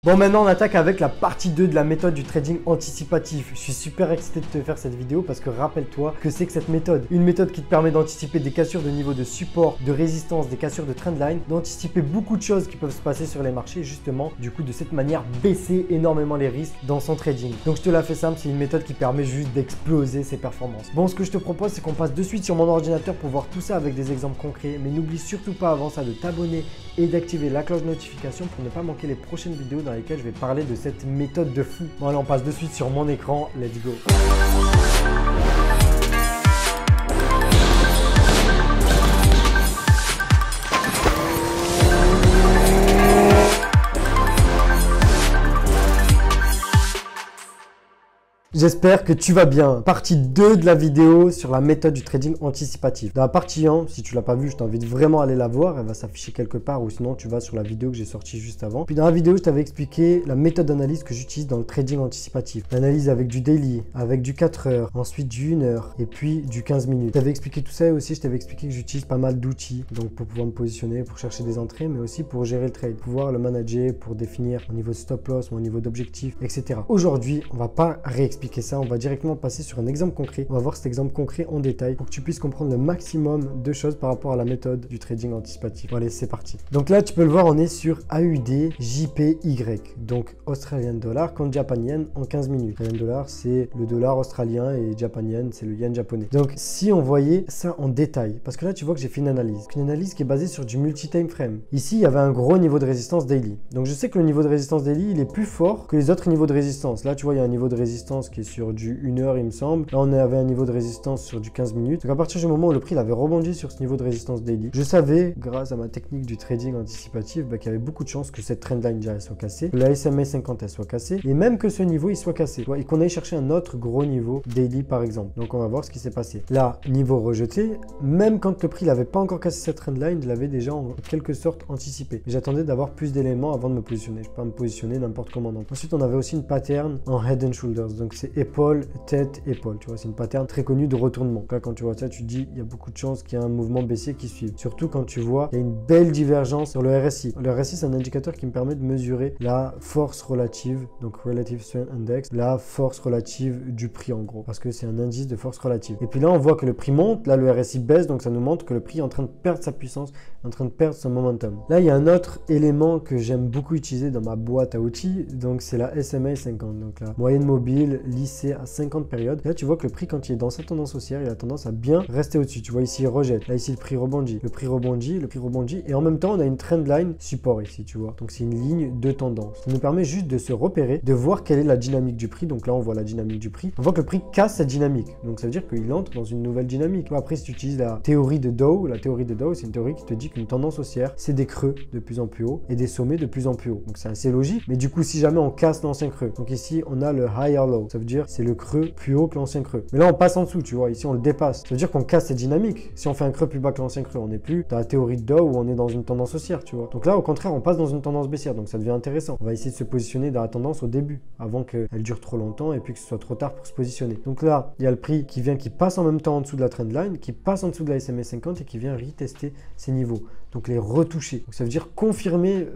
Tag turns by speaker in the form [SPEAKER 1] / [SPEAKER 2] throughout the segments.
[SPEAKER 1] Bon, maintenant on attaque avec la partie 2 de la méthode du trading anticipatif. Je suis super excité de te faire cette vidéo parce que rappelle-toi que c'est que cette méthode. Une méthode qui te permet d'anticiper des cassures de niveau de support, de résistance, des cassures de trendline, d'anticiper beaucoup de choses qui peuvent se passer sur les marchés, justement, du coup de cette manière baisser énormément les risques dans son trading. Donc je te la fais simple, c'est une méthode qui permet juste d'exploser ses performances. Bon, ce que je te propose, c'est qu'on passe de suite sur mon ordinateur pour voir tout ça avec des exemples concrets, mais n'oublie surtout pas avant ça de t'abonner et d'activer la cloche de notification pour ne pas manquer les prochaines vidéos dans lesquelles je vais parler de cette méthode de fou. Bon, allez, on passe de suite sur mon écran, let's go. J'espère que tu vas bien. Partie 2 de la vidéo sur la méthode du trading anticipatif. Dans la partie 1, si tu l'as pas vue, je t'invite vraiment à aller la voir. Elle va s'afficher quelque part ou sinon tu vas sur la vidéo que j'ai sortie juste avant. Puis dans la vidéo, je t'avais expliqué la méthode d'analyse que j'utilise dans le trading anticipatif. L'analyse avec du daily, avec du 4 heures, ensuite du 1 heure et puis du 15 minutes. Je t'avais expliqué tout ça et aussi je t'avais expliqué que j'utilise pas mal d'outils donc pour pouvoir me positionner, pour chercher des entrées, mais aussi pour gérer le trade, pouvoir le manager, pour définir mon niveau de stop loss, mon niveau d'objectif, etc. Aujourd'hui, on va pas réexpliquer ça, on va directement passer sur un exemple concret. On va voir cet exemple concret en détail pour que tu puisses comprendre le maximum de choses par rapport à la méthode du trading anticipatif. Bon, allez, c'est parti. Donc là, tu peux le voir, on est sur AUD JPY, donc Australian Dollar contre Japan Yen en 15 minutes. Australian Dollar, c'est le dollar australien et Japan Yen, c'est le yen japonais. Donc si on voyait ça en détail, parce que là, tu vois que j'ai fait une analyse qui est basée sur du multi-time frame. Ici, il y avait un gros niveau de résistance daily. Donc je sais que le niveau de résistance daily, il est plus fort que les autres niveaux de résistance. Là, tu vois, il y a un niveau de résistance qui est sur du 1 heure, il me semble. Là, on avait un niveau de résistance sur du 15 minutes. Donc, à partir du moment où le prix avait rebondi sur ce niveau de résistance daily, je savais, grâce à ma technique du trading anticipatif, qu'il y avait beaucoup de chances que cette trendline déjà soit cassée, que la SMA 50 elle soit cassée, et même que ce niveau il soit cassé. Et qu'on aille chercher un autre gros niveau daily, par exemple. Donc, on va voir ce qui s'est passé. Là, niveau rejeté, même quand le prix n'avait pas encore cassé cette trendline, je l'avais déjà en quelque sorte anticipé. J'attendais d'avoir plus d'éléments avant de me positionner. Je ne peux pas me positionner n'importe comment. Donc, ensuite, on avait aussi une pattern en head and shoulders. Donc, c'est épaule, tête, épaule. Tu vois, c'est une pattern très connue de retournement. Donc là, quand tu vois ça, tu te dis, il y a beaucoup de chances qu'il y ait un mouvement baissier qui suive. Surtout quand tu vois, il y a une belle divergence sur le RSI. Le RSI, c'est un indicateur qui me permet de mesurer la force relative, donc Relative Strength Index, la force relative du prix en gros, parce que c'est un indice de force relative. Et puis là, on voit que le prix monte, là, le RSI baisse, donc ça nous montre que le prix est en train de perdre sa puissance, en train de perdre son momentum. Là, il y a un autre élément que j'aime beaucoup utiliser dans ma boîte à outils, donc c'est la SMA 50, donc la moyenne mobile lissée à 50 périodes. Là, tu vois que le prix, quand il est dans sa tendance haussière, il a tendance à bien rester au-dessus. Tu vois ici, il rejette. Là, ici, le prix rebondit. Le prix rebondit, le prix rebondit. Et en même temps, on a une trendline support ici, tu vois. Donc, c'est une ligne de tendance. Ça nous permet juste de se repérer, de voir quelle est la dynamique du prix. Donc là, on voit la dynamique du prix. On voit que le prix casse cette dynamique. Donc, ça veut dire qu'il entre dans une nouvelle dynamique. Après, si tu utilises la théorie de Dow, c'est une théorie qui te dit qu'une tendance haussière, c'est des creux de plus en plus haut et des sommets de plus en plus haut. Donc, c'est assez logique. Mais du coup, si jamais on casse l'ancien creux, donc ici, on a le higher low. Ça veut dire c'est le creux plus haut que l'ancien creux. Mais là, on passe en dessous, tu vois. Ici, on le dépasse. Ça veut dire qu'on casse cette dynamique. Si on fait un creux plus bas que l'ancien creux, on n'est plus dans la théorie de Dow où on est dans une tendance haussière, tu vois. Donc là, au contraire, on passe dans une tendance baissière. Donc ça devient intéressant. On va essayer de se positionner dans la tendance au début, avant qu'elle dure trop longtemps et puis que ce soit trop tard pour se positionner. Donc là, il y a le prix qui passe en même temps en dessous de la trendline, qui passe en dessous de la SMA 50 et qui vient retester ses niveaux. Donc les retoucher. Donc ça veut dire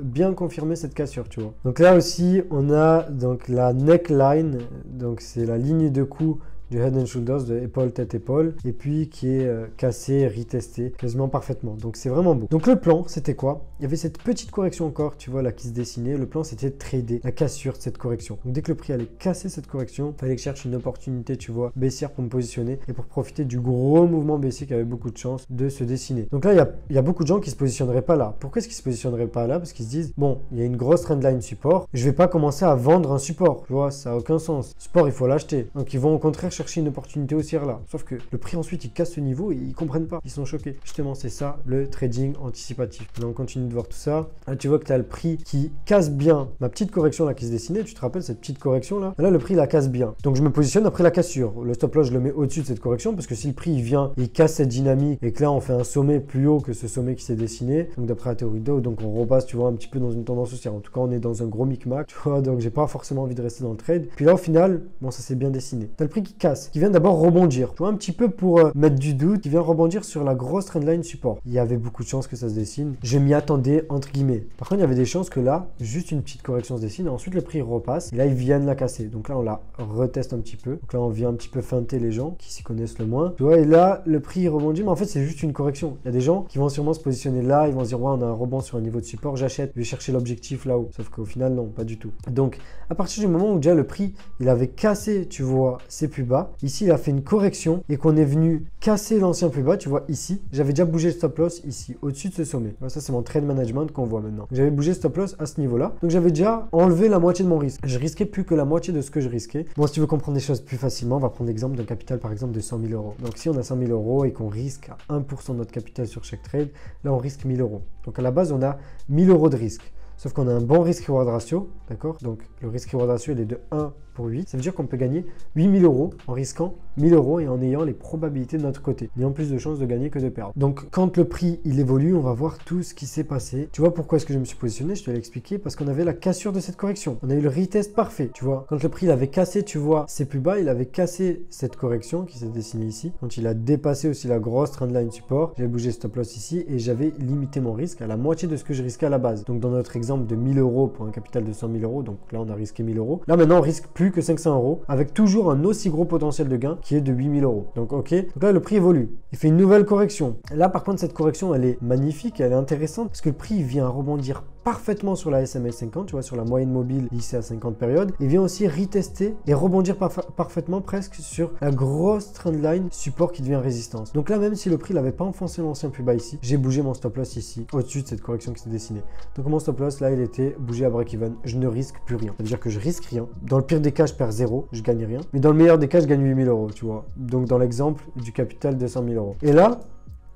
[SPEAKER 1] bien confirmer cette cassure, tu vois. Donc là aussi, on a donc la neckline. Donc c'est la ligne de cou du head and shoulders, de épaule, tête, épaule, et puis qui est cassé, retesté quasiment parfaitement. Donc c'est vraiment beau. Donc le plan, c'était quoi? Il y avait cette petite correction encore, tu vois, là, qui se dessinait. Le plan, c'était de trader la cassure de cette correction. Donc dès que le prix allait casser cette correction, il fallait que je cherche une opportunité, tu vois, baissière pour me positionner et pour profiter du gros mouvement baissier qui avait beaucoup de chance de se dessiner. Donc là, il y a beaucoup de gens qui se positionneraient pas là. Pourquoi est-ce qu'ils se positionneraient pas là? Parce qu'ils se disent, bon, il y a une grosse trendline support, je vais pas commencer à vendre un support. Tu vois, ça a aucun sens. Support, il faut l'acheter. Donc ils vont au contraire chercher une opportunité haussière là. Sauf que le prix ensuite il casse ce niveau et ils comprennent pas. Ils sont choqués. Justement, c'est ça le trading anticipatif. Là, on continue de voir tout ça. Là, tu vois que tu as le prix qui casse bien. Ma petite correction là qui se dessinait, tu te rappelles cette petite correction là? Là, le prix la casse bien. Donc je me positionne après la cassure. Le stop loss, je le mets au-dessus de cette correction parce que si le prix il vient, il casse cette dynamique et que là on fait un sommet plus haut que ce sommet qui s'est dessiné. Donc d'après la théorie de Dow, donc on repasse, tu vois, un petit peu dans une tendance haussière. En tout cas, on est dans un gros micmac, tu vois. Donc j'ai pas forcément envie de rester dans le trade. Puis là, au final, bon, ça s'est bien dessiné. T'as le prix qui casse. casse, qui vient d'abord rebondir. Tu vois, un petit peu pour mettre du doute, qui vient rebondir sur la grosse trendline support. Il y avait beaucoup de chances que ça se dessine. Je m'y attendais entre guillemets. Par contre, il y avait des chances que là, juste une petite correction se dessine. Et ensuite, le prix repasse. Et là, ils viennent la casser. Donc là, on la reteste un petit peu. Donc là, on vient un petit peu feinter les gens qui s'y connaissent le moins. Tu vois, et là, le prix rebondit. Mais en fait, c'est juste une correction. Il y a des gens qui vont sûrement se positionner là. Ils vont se dire, ouais, on a un rebond sur un niveau de support. J'achète. Je vais chercher l'objectif là-haut. Sauf qu'au final, non, pas du tout. Donc, à partir du moment où déjà le prix, il avait cassé, tu vois, ses plus bas. Ici, il a fait une correction et qu'on est venu casser l'ancien plus bas. Tu vois, ici, j'avais déjà bougé le stop loss ici, au-dessus de ce sommet. Ça, c'est mon trade management qu'on voit maintenant. J'avais bougé le stop loss à ce niveau-là. Donc, j'avais déjà enlevé la moitié de mon risque. Je risquais plus que la moitié de ce que je risquais. Bon, si tu veux comprendre les choses plus facilement, on va prendre l'exemple d'un capital, par exemple, de 100 000 euros. Donc, si on a 100 000 euros et qu'on risque à 1% de notre capital sur chaque trade, là, on risque 1000 euros. Donc, à la base, on a 1000 euros de risque. Sauf qu'on a un bon risk-reward ratio, d'accord? Donc, le risk-reward ratio, il est de 1 pour 8. Ça veut dire qu'on peut gagner 8000 euros en risquant 1000 euros et en ayant les probabilités de notre côté. Ayant plus de chances de gagner que de perdre. Donc, quand le prix, il évolue, on va voir tout ce qui s'est passé. Tu vois pourquoi est-ce que je me suis positionné? Je te l'ai expliqué. Parce qu'on avait la cassure de cette correction. On a eu le retest parfait, tu vois. Quand le prix, il avait cassé, tu vois, ses plus bas, il avait cassé cette correction qui s'est dessinée ici. Quand il a dépassé aussi la grosse trendline support, j'avais bougé stop loss ici et j'avais limité mon risque à la moitié de ce que je risquais à la base. Donc, dans notre exemple de 1000 euros pour un capital de 100 000 euros, donc là, on a risqué 1000 euros. Là, maintenant, on risque plus que 500 euros avec toujours un aussi gros potentiel de gain qui est de 8000 euros. Donc, ok. Donc là, le prix évolue. Il fait une nouvelle correction. Là, par contre, cette correction, elle est magnifique, elle est intéressante parce que le prix vient rebondir parfaitement sur la SMA 50, tu vois, sur la moyenne mobile lissée à 50 périodes. Il vient aussi retester et rebondir parfaitement presque sur la grosse trendline support qui devient résistance. Donc là, même si le prix n'avait pas enfoncé l'ancien plus bas ici, j'ai bougé mon stop loss ici, au-dessus de cette correction qui s'est dessinée. Donc mon stop loss, là, il était bougé à break-even. Je ne risque plus rien. Ça veut dire que je risque rien. Dans le pire des cas, je perds 0, je gagne rien. Mais dans le meilleur des cas, je gagne 8000 euros, tu vois. Donc dans l'exemple du capital de 100 000 euros. Et là,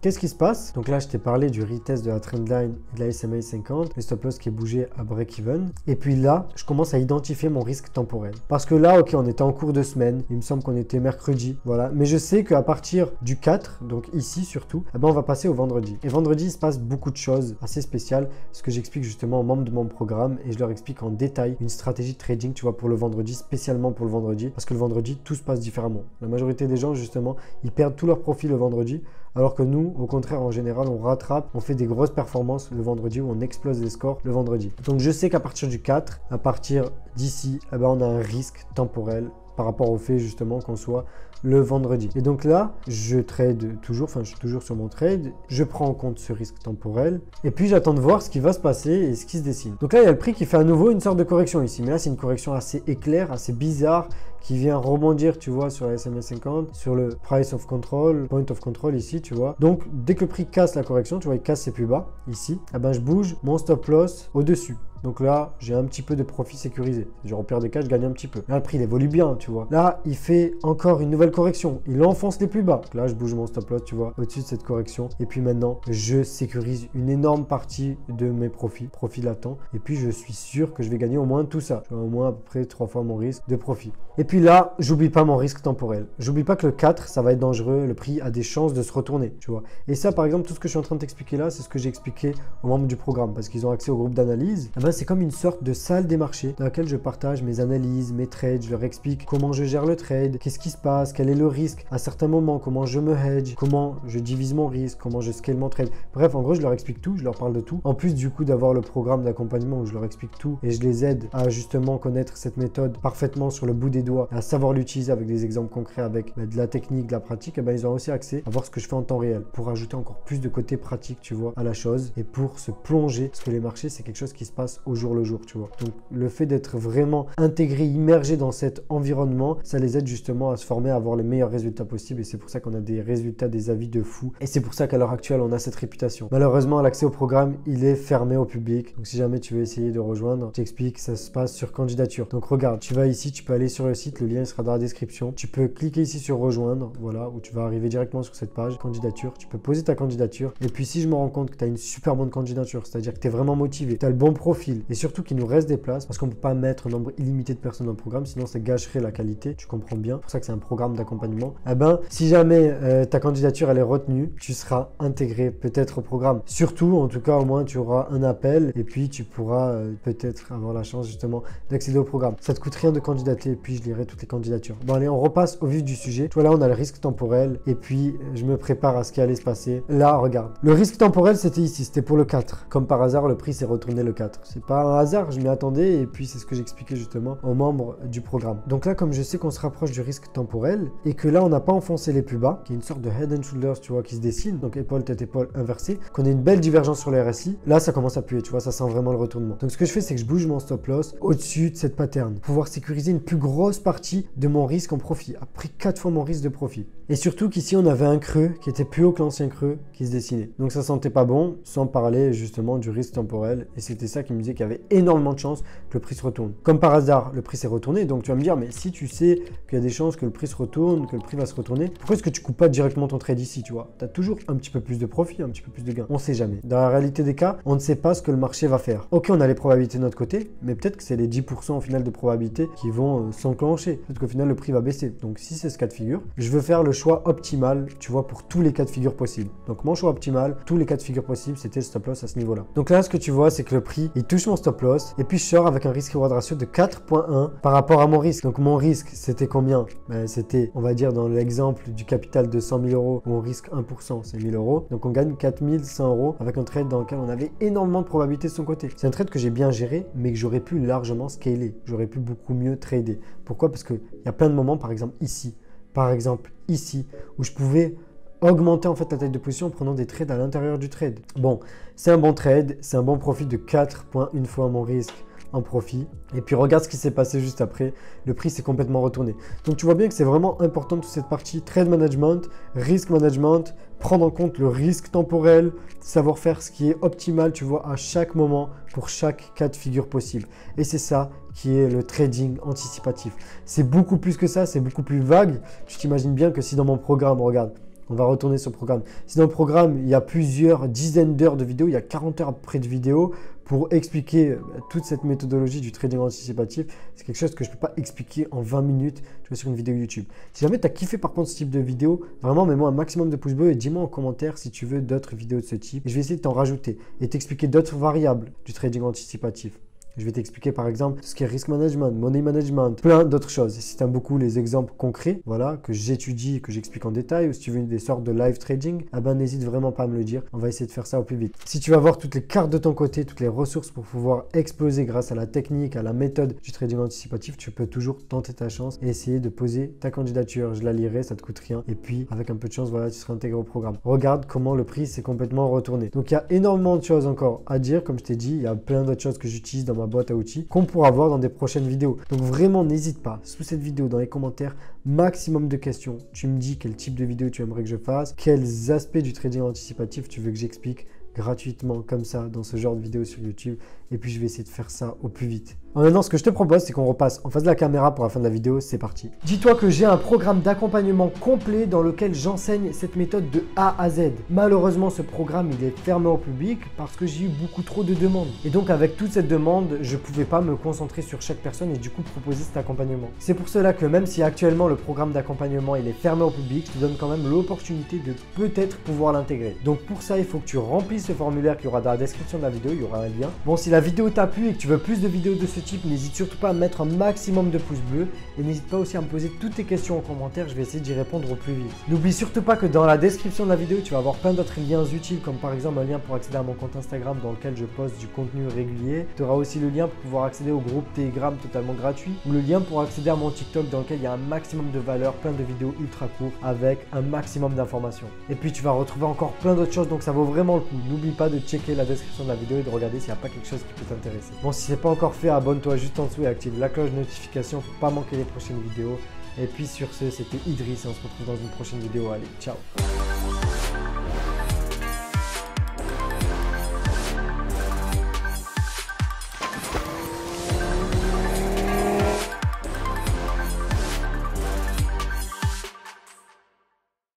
[SPEAKER 1] qu'est-ce qui se passe? Donc là, je t'ai parlé du retest de la trendline et de la SMA 50, le stop loss qui est bougé à break-even. Et puis là, je commence à identifier mon risque temporel. Parce que là, ok, on était en cours de semaine. Il me semble qu'on était mercredi. Voilà. Mais je sais qu'à partir du 4, donc ici surtout, eh ben, on va passer au vendredi. Et vendredi, il se passe beaucoup de choses assez spéciales. Ce que j'explique justement aux membres de mon programme. Et je leur explique en détail une stratégie de trading, tu vois, pour le vendredi, spécialement pour le vendredi. Parce que le vendredi, tout se passe différemment. La majorité des gens, justement, ils perdent tout leur profit le vendredi. Alors que nous, au contraire, en général, on rattrape, on fait des grosses performances le vendredi où on explose les scores le vendredi. Donc, je sais qu'à partir du 4, à partir d'ici, eh ben, on a un risque temporel par rapport au fait justement qu'on soit le vendredi. Et donc là, je trade toujours, enfin je suis toujours sur mon trade, je prends en compte ce risque temporel et puis j'attends de voir ce qui va se passer et ce qui se dessine. Donc là, il y a le prix qui fait à nouveau une sorte de correction ici, mais là c'est une correction assez éclair, assez bizarre, qui vient rebondir, tu vois, sur la SMA 50, sur le price of control, point of control ici, tu vois. Donc dès que le prix casse la correction, tu vois, il casse ses plus bas ici, eh ben je bouge mon stop loss au-dessus. Donc là, j'ai un petit peu de profit sécurisé. Genre au pire des cas, je gagne un petit peu. Là, le prix, il évolue bien, tu vois. Là, il fait encore une nouvelle correction. Il enfonce les plus bas. Donc là, je bouge mon stop loss, tu vois, au-dessus de cette correction. Et puis maintenant, je sécurise une énorme partie de mes profits latents. Et puis, je suis sûr que je vais gagner au moins tout ça. Tu vois, au moins à peu près 3 fois mon risque de profit. Et puis là, j'oublie pas mon risque temporel. J'oublie pas que le 4, ça va être dangereux. Le prix a des chances de se retourner, tu vois. Et ça, par exemple, tout ce que je suis en train de t'expliquer là, c'est ce que j'ai expliqué aux membres du programme parce qu'ils ont accès au groupe d'analyse. Eh ben, c'est comme une sorte de salle des marchés dans laquelle je partage mes analyses, mes trades, je leur explique comment je gère le trade, qu'est-ce qui se passe, quel est le risque à certains moments, comment je me hedge, comment je divise mon risque, comment je scale mon trade. Bref, en gros, je leur explique tout, je leur parle de tout. En plus, du coup, d'avoir le programme d'accompagnement où je leur explique tout et je les aide à justement connaître cette méthode parfaitement sur le bout des doigts, à savoir l'utiliser avec des exemples concrets, avec de la technique, de la pratique, et ben, ils ont aussi accès à voir ce que je fais en temps réel pour ajouter encore plus de côté pratique, tu vois, à la chose et pour se plonger parce que les marchés, c'est quelque chose qui se passe au jour le jour, tu vois. Donc le fait d'être vraiment intégré, immergé dans cet environnement, ça les aide justement à se former, à avoir les meilleurs résultats possibles et c'est pour ça qu'on a des résultats, des avis de fou et c'est pour ça qu'à l'heure actuelle on a cette réputation. Malheureusement l'accès au programme il est fermé au public, donc si jamais tu veux essayer de rejoindre, je t'explique, ça se passe sur candidature. Donc regarde, tu vas ici, tu peux aller sur le site, le lien sera dans la description, tu peux cliquer ici sur rejoindre, voilà, où tu vas arriver directement sur cette page candidature, tu peux poser ta candidature et puis si je me rends compte que tu as une super bonne candidature, c'est-à-dire que tu es vraiment motivé, tu as le bon profil, utile et surtout qu'il nous reste des places parce qu'on ne peut pas mettre un nombre illimité de personnes dans le programme, sinon ça gâcherait la qualité, tu comprends bien. C'est pour ça que c'est un programme d'accompagnement. Eh ben, si jamais ta candidature elle est retenue, tu seras intégré peut-être au programme. Surtout, en tout cas, au moins tu auras un appel et puis tu pourras peut-être avoir la chance justement d'accéder au programme. Ça te coûte rien de candidater et puis je lirai toutes les candidatures. Bon allez, on repasse au vif du sujet. Tu vois là, on a le risque temporel et puis je me prépare à ce qui allait se passer. Là, regarde. Le risque temporel, c'était ici, c'était pour le 4. Comme par hasard, le prix s'est retourné le 4. C'est pas un hasard, je m'y attendais et puis c'est ce que j'expliquais justement aux membres du programme. Donc là, comme je sais qu'on se rapproche du risque temporel et que là, on n'a pas enfoncé les plus bas, qui est une sorte de head and shoulders, tu vois, qui se dessine, donc épaule, tête, épaule inversée, qu'on ait une belle divergence sur les RSI, là, ça commence à puer, tu vois, ça sent vraiment le retournement. Donc ce que je fais, c'est que je bouge mon stop loss au-dessus de cette pattern pour pouvoir sécuriser une plus grosse partie de mon risque en profit, après 4 fois mon risque de profit. Et surtout qu'ici, on avait un creux qui était plus haut que l'ancien creux qui se dessinait. Donc ça sentait pas bon, sans parler justement du risque temporel. Et c'était ça qui me disait qu'il y avait énormément de chances que le prix se retourne. Comme par hasard, le prix s'est retourné. Donc tu vas me dire, mais si tu sais qu'il y a des chances que le prix se retourne, que le prix va se retourner, pourquoi est-ce que tu coupes pas directement ton trade ici, tu vois? Tu as toujours un petit peu plus de profit, un petit peu plus de gain. On sait jamais. Dans la réalité des cas, on ne sait pas ce que le marché va faire. Ok, on a les probabilités de notre côté, mais peut-être que c'est les 10% au final de probabilité qui vont s'enclencher. Peut-être qu'au final, le prix va baisser. Donc si c'est ce cas de figure, je veux faire le choix optimal, tu vois, pour tous les cas de figure possibles. Donc mon choix optimal, tous les cas de figure possibles, c'était le stop loss à ce niveau-là. Donc là, ce que tu vois, c'est que le prix, il touche mon stop loss et puis je sors avec un risque-reward ratio de 4.1 par rapport à mon risque. Donc mon risque, c'était combien? Ben, c'était, on va dire, dans l'exemple du capital de 100 000 euros où on risque 1%, c'est 1000 euros. Donc on gagne 4100 euros avec un trade dans lequel on avait énormément de probabilités de son côté. C'est un trade que j'ai bien géré, mais que j'aurais pu largement scaler. J'aurais pu beaucoup mieux trader. Pourquoi? Parce qu'il y a plein de moments, par exemple ici, où je pouvais augmenter en fait la taille de position en prenant des trades à l'intérieur du trade. Bon, c'est un bon trade, c'est un bon profit de 4.1 fois mon risque en profit. Et puis regarde ce qui s'est passé juste après, le prix s'est complètement retourné. Donc tu vois bien que c'est vraiment important toute cette partie trade management, risk management, prendre en compte le risque temporel, savoir faire ce qui est optimal, tu vois, à chaque moment pour chaque cas de figure possible. Et c'est ça qui est le trading anticipatif. C'est beaucoup plus que ça, c'est beaucoup plus vague. Tu t'imagines bien que si dans mon programme, regarde, on va retourner sur le programme. Si dans le programme, il y a plusieurs dizaines d'heures de vidéos, il y a 40 heures près de vidéos pour expliquer toute cette méthodologie du trading anticipatif, c'est quelque chose que je ne peux pas expliquer en 20 minutes tu vois, sur une vidéo YouTube. Si jamais tu as kiffé par contre ce type de vidéo, vraiment mets-moi un maximum de pouces bleus et dis-moi en commentaire si tu veux d'autres vidéos de ce type. Et je vais essayer de t'en rajouter et t'expliquer d'autres variables du trading anticipatif. Je vais t'expliquer par exemple tout ce qui est risk management, money management, plein d'autres choses. Et si tu aimes beaucoup les exemples concrets, voilà, que j'étudie, que j'explique en détail, ou si tu veux des sortes de live trading, eh ben n'hésite vraiment pas à me le dire. On va essayer de faire ça au plus vite. Si tu vas voir toutes les cartes de ton côté, toutes les ressources pour pouvoir exploser grâce à la technique, à la méthode du trading anticipatif, tu peux toujours tenter ta chance et essayer de poser ta candidature. Je la lirai, ça te coûte rien. Et puis avec un peu de chance, voilà, tu seras intégré au programme. Regarde comment le prix s'est complètement retourné. Donc il y a énormément de choses encore à dire, comme je t'ai dit, il y a plein d'autres choses que j'utilise dans ma boîte à outils qu'on pourra voir dans des prochaines vidéos. Donc vraiment n'hésite pas, sous cette vidéo, dans les commentaires, maximum de questions. Tu me dis quel type de vidéo tu aimerais que je fasse, quels aspects du trading anticipatif tu veux que j'explique gratuitement comme ça dans ce genre de vidéo sur YouTube, et puis je vais essayer de faire ça au plus vite. Maintenant, ce que je te propose, c'est qu'on repasse en face de la caméra pour la fin de la vidéo. C'est parti. Dis-toi que j'ai un programme d'accompagnement complet dans lequel j'enseigne cette méthode de A à Z. Malheureusement, ce programme, il est fermé au public parce que j'ai eu beaucoup trop de demandes. Et donc, avec toute cette demande, je ne pouvais pas me concentrer sur chaque personne et du coup proposer cet accompagnement. C'est pour cela que même si actuellement le programme d'accompagnement, il est fermé au public, je te donne quand même l'opportunité de peut-être pouvoir l'intégrer. Donc pour ça, il faut que tu remplisses ce formulaire qui aura dans la description de la vidéo, il y aura un lien. Bon, si la vidéo t'a plu et que tu veux plus de vidéos de ce type, n'hésite surtout pas à mettre un maximum de pouces bleus et n'hésite pas aussi à me poser toutes tes questions en commentaire, je vais essayer d'y répondre au plus vite. N'oublie surtout pas que dans la description de la vidéo, tu vas avoir plein d'autres liens utiles comme par exemple un lien pour accéder à mon compte Instagram dans lequel je poste du contenu régulier. Tu auras aussi le lien pour pouvoir accéder au groupe Telegram totalement gratuit ou le lien pour accéder à mon TikTok dans lequel il y a un maximum de valeur, plein de vidéos ultra courtes avec un maximum d'informations. Et puis tu vas retrouver encore plein d'autres choses donc ça vaut vraiment le coup. N'oublie pas de checker la description de la vidéo et de regarder s'il n'y a pas quelque chose qui peut t'intéresser. Bon, si ce n'est pas encore fait, abonne-toi juste en dessous et active la cloche de notification pour pas manquer les prochaines vidéos. Et puis sur ce, c'était Idriss et on se retrouve dans une prochaine vidéo. Allez, ciao!